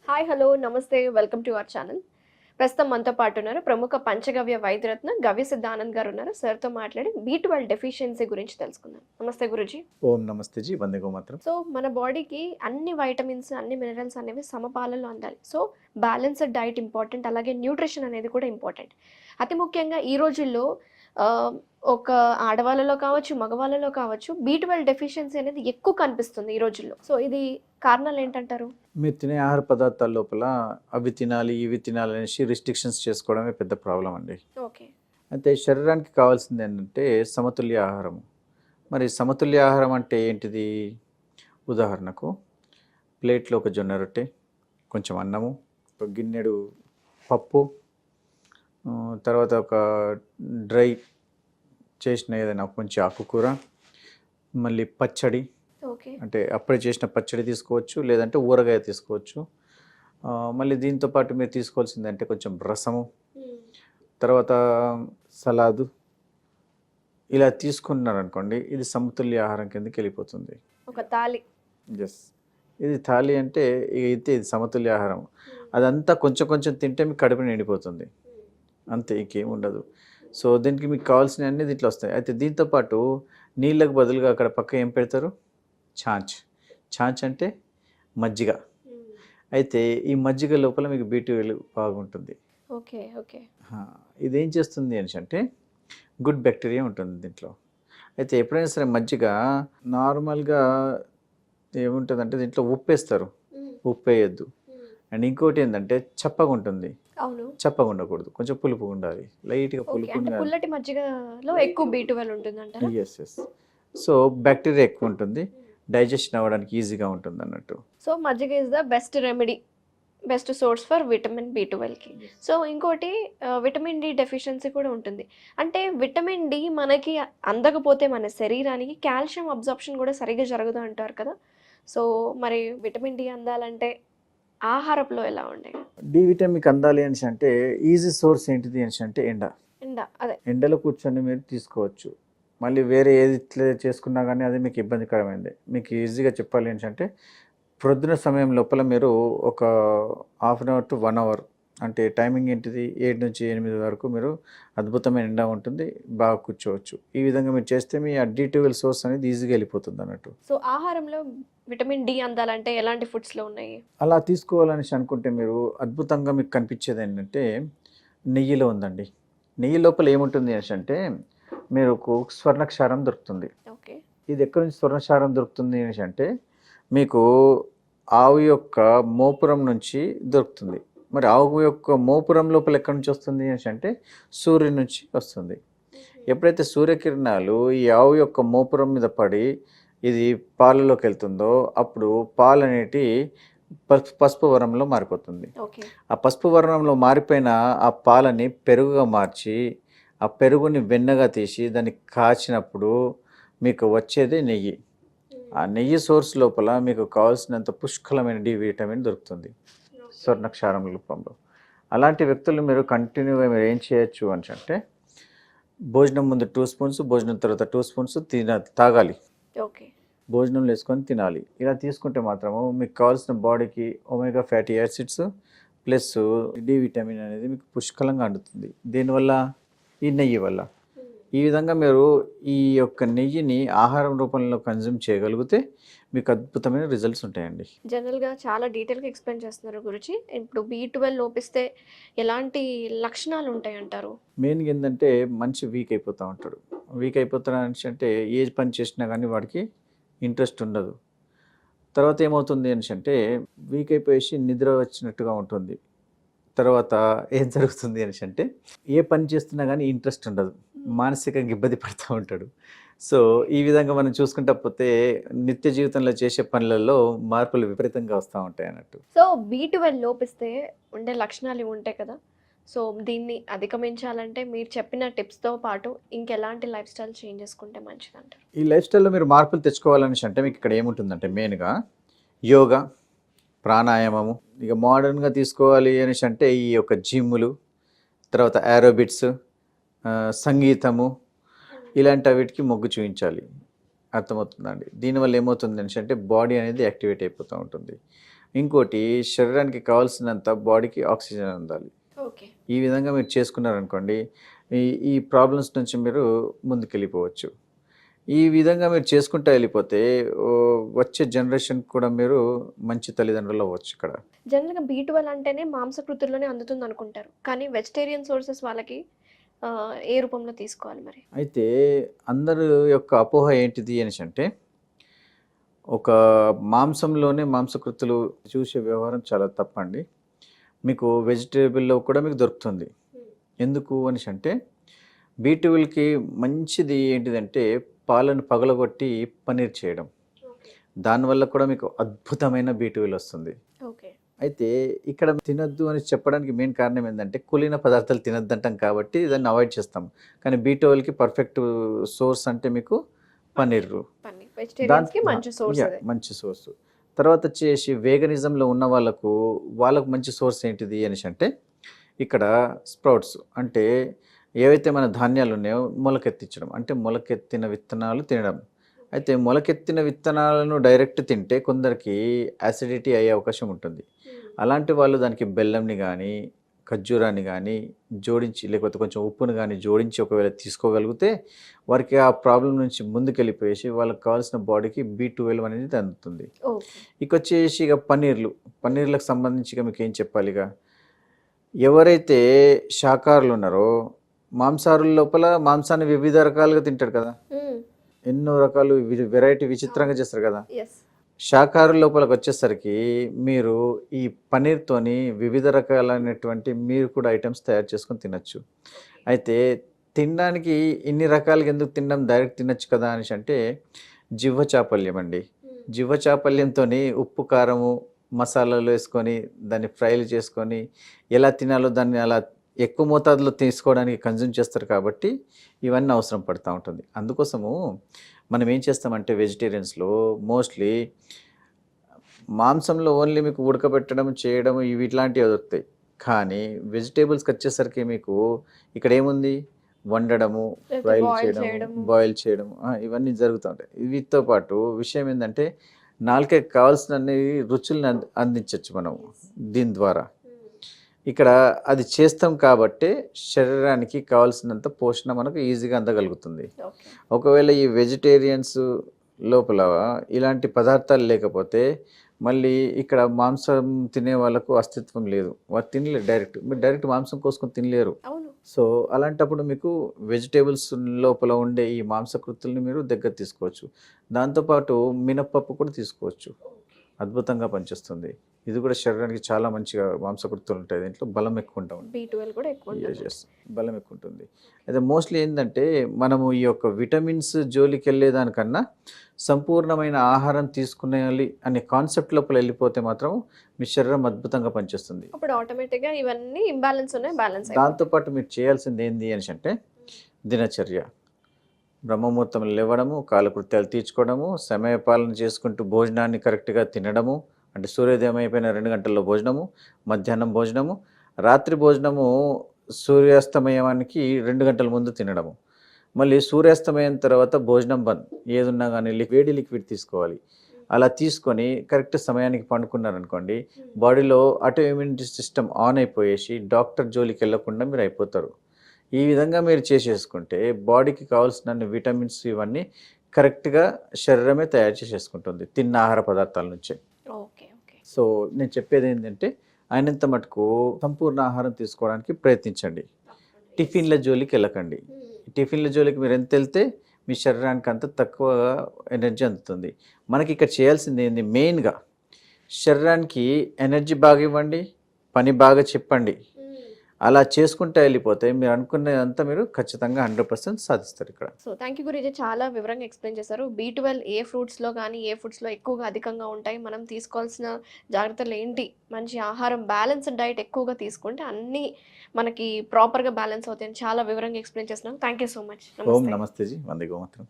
Hi hello నమస్తే welcome to our channel. ప్రస్తుతం మనతో పాటు ఉన్నారు ప్రముఖ పంచగవ్య వైద్యరత్న గవ్య సిద్ధానంద్ గారు ఉన్నారు. సార్తో మాట్లాడి B12 డెఫిషియన్సీ గురించి తెలుసుకుందాం. నమస్తే గురుజీ. ఓం నమస్తే జీ, వందే గోమాత్రం. సో మన బాడీకి అన్ని వైటమిన్స్ అన్ని మినరల్స్ అనేవి సమపాలలో అందాలి. సో బ్యాలెన్స్డ్ డైట్ ఇంపార్టెంట్, అలాగే న్యూట్రిషన్ అనేది కూడా ఇంపార్టెంట్. అతి ముఖ్యంగా ఈ రోజుల్లో ఆ, ఒక ఆడవాళ్ళలో కావచ్చు మగవాళ్ళలో కావచ్చు B12 డెఫిషియన్సీ అనేది ఎక్కువ కనిపిస్తుంది ఈ రోజుల్లో. సో ఇది కారణాలు ఏంటంటారు? మీరు తినే ఆహార పదార్థాల లోపల అవి తినాలి ఇవి తినాలి అనేసి రిస్ట్రిక్షన్స్ చేసుకోవడమే పెద్ద ప్రాబ్లం అండి. ఓకే. అయితే శరీరానికి కావాల్సింది ఏంటంటే సమతుల్య ఆహారం. మరి సమతుల్య ఆహారం అంటే ఏంటిది? ఉదాహరణకు ప్లేట్లో ఒక జొన్న రొట్టె, కొంచెం అన్నము, ఒక గిన్నెడు పప్పు, తర్వాత ఒక డ్రై చేసిన ఏదైనా కొంచెం ఆకుకూర, మళ్ళీ పచ్చడి, ఓకే. అంటే అప్పుడే చేసిన పచ్చడి తీసుకోవచ్చు, లేదంటే ఊరగాయ తీసుకోవచ్చు. మళ్ళీ దీంతో పాటు మీరు తీసుకోవాల్సింది అంటే కొంచెం రసము, తర్వాత సలాదు, ఇలా తీసుకున్నారనుకోండి, ఇది సమతుల్య ఆహారం కిందకి వెళ్ళిపోతుంది. ఒక తాలి. ఎస్, ఇది థాలి అంటే ఇది సమతుల్య ఆహారం. అదంతా కొంచెం కొంచెం తింటే మీకు కడుపు నిండిపోతుంది, అంతే, ఇంకేం ఉండదు. సో దీనికి మీకు కావాల్సినవి అన్నీ దీంట్లో వస్తాయి. అయితే దీంతోపాటు నీళ్ళకు బదులుగా అక్కడ పక్క ఏం పెడతారు? ఛాంచ్ అంటే మజ్జిగ. అయితే ఈ మజ్జిగ లోపల మీకు B12 బాగుంటుంది. ఓకే. ఓకే. ఇదేం చేస్తుంది అని అంటే గుడ్ బ్యాక్టీరియా ఉంటుంది దీంట్లో. అయితే ఎప్పుడైనా సరే మజ్జిగ నార్మల్గా ఏముంటుందంటే దీంట్లో ఉప్పు వేస్తారు, ఉప్పు వేయద్దు. అండ్ ఇంకోటి ఏంటంటే చప్పగా ఉంటుంది, అవును. చప్పగా ఉండకూడదు, కొంచెం పులుపు ఉండాలి, లైట్గా పులుపు అంటే ఉండాలి. పుల్లటి మజ్జిగలో ఎక్కువ B12 ఉంటుందంటారా? ఎస్. సో బ్యాక్టీరియా ఎక్కువ ఉంటుంది, డైజెషన్ అవ్వడానికి ఈజీగా ఉంటుంది అన్నట్టు. సో మజ్జిగ is the best remedy, best source for vitamin B12కి. సో ఇంకోటి విటమిన్ D డెఫిషియన్సీ కూడా ఉంటుంది. అంటే విటమిన్ D మనకి అందకపోతే మన శరీరానికి కాల్షియం అబ్జార్ప్షన్ కూడా సరిగ్గా జరగదు అంటారు కదా. సో మరి విటమిన్ D అందాలంటే ఆహారంలో ఎలా ఉండే? డి విటమిన్ మీకు అందాలి అని అంటే ఈజీ సోర్స్ ఏంటిది అని అంటే అదే ఎండలో కూర్చొని మీరు తీసుకోవచ్చు. మళ్ళీ వేరే ఏది ఇట్లా చేసుకున్నా కానీ అది మీకు ఇబ్బందికరమైంది. మీకు ఈజీగా చెప్పాలి అని అంటే ప్రొద్దున సమయం లోపల మీరు ఒక half an hour to 1 hour, అంటే టైమింగ్ ఏంటిది 7 నుంచి 8 వరకు మీరు అద్భుతమైన ఎండ ఉంటుంది, బాగా కూర్చోవచ్చు. ఈ విధంగా మీరు చేస్తే మీ ఆ D12 సోర్స్ అనేది ఈజీగా వెళ్ళిపోతుంది అన్నట్టు. సో ఆహారంలో విటమిన్ D అందాలంటే ఎలాంటి ఫుడ్స్లో ఉన్నాయి? అలా తీసుకోవాలని అనుకుంటే మీరు అద్భుతంగా మీకు కనిపించేది ఏంటంటే నెయ్యిలో ఉందండి. నెయ్యి లోపల ఏముంటుంది అని అంటే మీరు స్వర్ణక్షారం దొరుకుతుంది. ఓకే. ఇది ఎక్కడి నుంచి స్వర్ణక్షారం దొరుకుతుంది అని అంటే మీకు ఆవు యొక్క మోపురం నుంచి దొరుకుతుంది. మరి ఆవు యొక్క మోపురం లోపల ఎక్కడి నుంచి వస్తుంది అని అంటే సూర్యుని నుంచి వస్తుంది. ఎప్పుడైతే సూర్యకిరణాలు ఈ ఆవు యొక్క మోపురం మీద పడి ఇది పాలలోకి వెళ్తుందో అప్పుడు పాలు అనేటి పసుపు వర్ణంలో మారిపోతుంది. ఓకే. ఆ పసుపు వర్ణంలో మారిపోయిన ఆ పాలని పెరుగుగా మార్చి ఆ పెరుగుని వెన్నగా తీసి దాన్ని కాచినప్పుడు మీకు వచ్చేది నెయ్యి. ఆ నెయ్యి సోర్స్ లోపల మీకు కావాల్సినంత పుష్కలమైన D విటమిన్ దొరుకుతుంది స్వర్ణక్షారం రూపంలో. అలాంటి వ్యక్తులు మీరు కంటిన్యూగా మీరు ఏం చేయొచ్చు అని అంటే భోజనం ముందు 2 స్పూన్స్, భోజనం తర్వాత 2 స్పూన్స్ తాగాలి. ఓకే. భోజనం వేసుకొని తినాలి. ఇలా తీసుకుంటే మాత్రము మీకు కావాల్సిన బాడీకి omega fatty acids plus D vitamin అనేది మీకు పుష్కలంగా అందుతుంది. దీనివల్ల ఈ నెయ్యి వల్ల. ఈ విధంగా మీరు ఈ యొక్క నెయ్యిని ఆహారం రూపంలో కన్జ్యూమ్ చేయగలిగితే మీకు అద్భుతమైన రిజల్ట్స్ ఉంటాయండి. జనరల్గా చాలా డీటెయిల్గా ఎక్స్ప్లెయిన్ చేస్తున్నారు గురించి. ఇప్పుడు B12 లోపిస్తే ఎలాంటి లక్షణాలు ఉంటాయి అంటారు? మెయిన్గా ఏంటంటే మనిషి వీక్ అయిపోతూ ఉంటాడు. వీక్ అయిపోతాడు అంటే ఏ పని చేసినా కానీ వాడికి ఇంట్రెస్ట్ ఉండదు. తర్వాత ఏమవుతుంది అంటే వీక్ అయిపోయేసి నిద్ర వచ్చినట్టుగా ఉంటుంది. తర్వాత ఏం జరుగుతుంది అంటే ఏ పని చేస్తున్నా కానీ ఇంట్రెస్ట్ ఉండదు, మానసికంగా ఇబ్బంది పడుతూ ఉంటాడు. సో ఈ విధంగా మనం చూసుకుంటా పోతే నిత్య జీవితంలో చేసే పనులలో మార్పులు విపరీతంగా వస్తూ ఉంటాయి అన్నట్టు. సో B12 లోపిస్తే ఉండే లక్షణాలు ఇవి ఉంటాయి కదా. సో దీన్ని అధిగమించాలంటే మీరు చెప్పిన టిప్స్తో పాటు ఇంకెలాంటి లైఫ్ స్టైల్ చేంజ్ చేసుకుంటే మంచిది అంటారు? ఈ లైఫ్ స్టైల్లో మీరు మార్పులు తెచ్చుకోవాలని అంటే మీకు ఇక్కడ ఏముంటుందంటే మెయిన్గా యోగా, ప్రాణాయామము, ఇక మోడర్న్గా తీసుకోవాలి అని అంటే ఈ యొక్క జిమ్ములు, తర్వాత ఏరోబిక్స్, సంగీతము, ఇలాంటి వీటికి మొగ్గు చూపించాలి. అర్థమవుతుందండి. దీనివల్ల ఏమవుతుంది అంటే బాడీ అనేది యాక్టివేట్ అయిపోతూ ఉంటుంది. ఇంకోటి శరీరానికి కావాల్సినంత బాడీకి ఆక్సిజన్ అందాలి. ఓకే. ఈ విధంగా మీరు చేసుకున్నారనుకోండి, ఈ ఈ ప్రాబ్లమ్స్ నుంచి మీరు ముందుకెళ్ళిపోవచ్చు. ఈ విధంగా మీరు చేసుకుంటా వెళ్ళిపోతే వచ్చే జనరేషన్ కూడా మీరు మంచి తల్లిదండ్రులు అవ్వచ్చు ఇక్కడ. జనరల్‌గా బి12 అంటేనే మాంసకృతుల్లోనే అందుతుంది అనుకుంటారు. కానీ వెజిటేరియన్ సోర్సెస్ వాళ్ళకి ఏ రూపంలో తీసుకోవాలి మరి? అయితే అందరి యొక్క అపోహ ఏంటిది అనేసంటే, ఒక మాంసంలోనే మాంసకృతులు చూసే వ్యవహారం చాలా తప్పండి. మీకు వెజిటేబుల్‌లో కూడా మీకు దొరుకుతుంది. ఎందుకు అనేసంటే, బి12కి మంచిది ఏంటిదంటే పాలను పగలగొట్టి పన్నీర్ చేయడం. దానివల్ల కూడా మీకు అద్భుతమైన బి12 వస్తుంది. ఓకే. అయితే ఇక్కడ తినొద్దు అని చెప్పడానికి మెయిన్ కారణం ఏంటంటే, కులిన పదార్థాలు తినొద్దంటాం కాబట్టి దాన్ని అవాయిడ్ చేస్తాం. కానీ బి12కి పర్ఫెక్ట్ సోర్స్ అంటే మీకు పన్నీర్. పన్నీర్ వెజిటేరియన్స్‌కి మంచి సోర్స్ యా, అదే. మంచి సోర్స్. తర్వాత వచ్చేసి వేగనిజంలో ఉన్న వాళ్ళకు మంచి సోర్స్ ఏంటిది అనేసి అంటే, ఇక్కడ స్ప్రౌట్స్ అంటే ఏవైతే మన ధాన్యాలు ఉన్నాయో మొలకెత్తించడం, అంటే మొలకెత్తిన విత్తనాలు తినడం. అయితే మొలకెత్తిన విత్తనాలను డైరెక్ట్ తింటే కొందరికి యాసిడిటీ అయ్యే అవకాశం ఉంటుంది. అలాంటి వాళ్ళు దానికి బెల్లంని కానీ ఖర్జూరాన్ని కానీ జోడించి, లేకపోతే కొంచెం ఉప్పును కానీ జోడించి ఒకవేళ తీసుకోగలిగితే వారికి ఆ ప్రాబ్లం నుంచి ముందుకెళ్ళిపోయేసి వాళ్ళకి కావాల్సిన బాడీకి బి12 అనేది అందుతుంది. ఓకే. ఇక వచ్చేసి ఇక పన్నీర్లకు సంబంధించి ఇక మీకు ఏం చెప్పాలి, ఇక ఎవరైతే శాకాహారులు ఉన్నారో మాంసాహారుల లోపల మాంసాన్ని వివిధ రకాలుగా తింటారు కదా, ఎన్నో రకాలు వెరైటీ విచిత్రంగా చేస్తారు కదా. యెస్. శాకాహారుల లోపలికి వచ్చేసరికి మీరు ఈ పన్నీర్తోని వివిధ రకాలైనటువంటి మీరు కూడా ఐటమ్స్ తయారు చేసుకొని తినచ్చు. అయితే తినడానికి ఇన్ని రకాలుగా ఎందుకు తినడం, డైరెక్ట్ తినచ్చు కదా అనేసి అంటే, జిహ్వ చాపల్యం అండి. జిహ్వ చాపల్యంతో ఉప్పు కారము మసాలాలు వేసుకొని దాన్ని ఫ్రైలు చేసుకొని ఎలా తినాలో దాన్ని అలా ఎక్కువ మోతాదులో తీసుకోవడానికి కన్జ్యూమ్ చేస్తారు కాబట్టి ఇవన్నీ అవసరం పడుతూ ఉంటుంది. అందుకోసము మనం ఏం చేస్తామంటే వెజిటేరియన్స్లో మోస్ట్లీ మాంసంలో ఓన్లీ మీకు ఉడకబెట్టడం చేయడం ఇవి ఇట్లాంటివి దొరుకుతాయి. కానీ వెజిటేబుల్స్కి వచ్చేసరికి మీకు ఇక్కడ ఏముంది, వండడము, ఫ్రైలు చేయడము, బాయిల్ చేయడం, ఇవన్నీ జరుగుతూ ఉంటాయి. వీటితో పాటు విషయం ఏంటంటే నాలుకకి కావాల్సిన రుచులను అందించవచ్చు మనం దీని ద్వారా. ఇక్కడ అది చేస్తాం కాబట్టి శరీరానికి కావాల్సినంత పోషణ మనకు ఈజీగా అందగలుగుతుంది. ఒకవేళ ఈ వెజిటేరియన్స్ లోపల ఇలాంటి పదార్థాలు లేకపోతే మళ్ళీ ఇక్కడ మాంసం తినే వాళ్ళకు అస్తిత్వం లేదు. వారు తినలేరు, మీరు డైరెక్ట్ మాంసం కోసుకొని తినలేరు. సో అలాంటప్పుడు మీకు వెజిటేబుల్స్ లోపల ఉండే ఈ మాంసకృతుల్ని మీరు దగ్గర తీసుకోవచ్చు. దాంతోపాటు మినప్పప్పు కూడా తీసుకోవచ్చు, అద్భుతంగా పనిచేస్తుంది. ఇది కూడా శరీరానికి చాలా మంచిగా మాంసకృతులు ఉంటాయి. దీంట్లో బలం ఎక్కువ ఉంటుంది, B12 కూడా ఎక్కువ ఉంటుంది. బలం ఎక్కువ ఉంటుంది. అయితే మోస్ట్లీ ఏంటంటే మనము ఈ యొక్క విటమిన్స్ జోలికి వెళ్ళేదానికన్నా సంపూర్ణమైన ఆహారం తీసుకునేయాలి అనే కాన్సెప్ట్ లోపల వెళ్ళిపోతే మాత్రం మీ శరీరం అద్భుతంగా పనిచేస్తుంది. అప్పుడు ఆటోమేటిక్గా ఇవన్నీ ఇంబ్యాలెన్స్ ఉన్నాయి, బ్యాలెన్స్. దాంతోపాటు మీరు చేయాల్సింది ఏంది అని అంటే దినచర్య, బ్రహ్మముహూర్తం లేవడము, కాలకృత్యాలు తీర్చుకోవడము, సమయపాలన చేసుకుంటూ భోజనాన్ని కరెక్ట్గా తినడము, అంటే సూర్యోదయం అయిపోయిన 2 గంటల్లో భోజనము, మధ్యాహ్నం భోజనము, రాత్రి భోజనము సూర్యాస్తమయానికి 2 గంటల ముందు తినడము, మళ్ళీ సూర్యాస్తమయం తర్వాత భోజనం బంద్. ఏదున్నా కానీ వేడి లిక్విడ్ తీసుకోవాలి. అలా తీసుకొని కరెక్ట్ సమయానికి పండుకున్నారనుకోండి, బాడీలో ఆటో ఇమ్యూనిటీ సిస్టమ్ ఆన్ అయిపోయేసి డాక్టర్ జోలికి వెళ్ళకుండా మీరు అయిపోతారు. ఈ విధంగా మీరు చేసేసుకుంటే బాడీకి కావాల్సిన విటమిన్స్ ఇవన్నీ కరెక్ట్గా శరీరమే తయారు చేసేసుకుంటుంది తిన్న ఆహార పదార్థాల నుంచే. ఓకే. ఓకే. సో నేను చెప్పేది ఏంటంటే అయినంత మటుకు సంపూర్ణ ఆహారం తీసుకోవడానికి ప్రయత్నించండి. టిఫిన్ల జోలికి వెళ్ళకండి. టిఫిన్ల జోలికి మీరు ఎంత వెళ్తే మీ శరీరానికి అంత తక్కువ ఎనర్జీ అందుతుంది. మనకి ఇక్కడ చేయాల్సింది ఏంది, మెయిన్గా శరీరానికి ఎనర్జీ బాగా ఇవ్వండి, పని బాగా చెప్పండి. అలా చేసుకుంటే వెళ్ళిపోతే మీరు అనుకునేదంతా మీరు ఖచ్చితంగా 100% సాధిస్తారు ఇక్కడ. సో థ్యాంక్ యూ గురించి చాలా వివరంగా ఎక్స్ప్లెయిన్ చేశారు. B12 ఏ ఫ్రూట్స్లో కానీ ఏ ఫుడ్స్లో ఎక్కువగా అధికంగా ఉంటాయి, మనం తీసుకోవాల్సిన జాగ్రత్తలు ఏంటి, మంచి ఆహారం బ్యాలెన్స్డ్ డైట్ ఎక్కువగా తీసుకుంటే అన్నీ మనకి ప్రాపర్గా బ్యాలెన్స్ అవుతాయని చాలా వివరంగా ఎక్స్ప్లెయిన్ చేస్తున్నాను. Thank you so much. Om నమస్తే జీ, వందే గోమాతరం.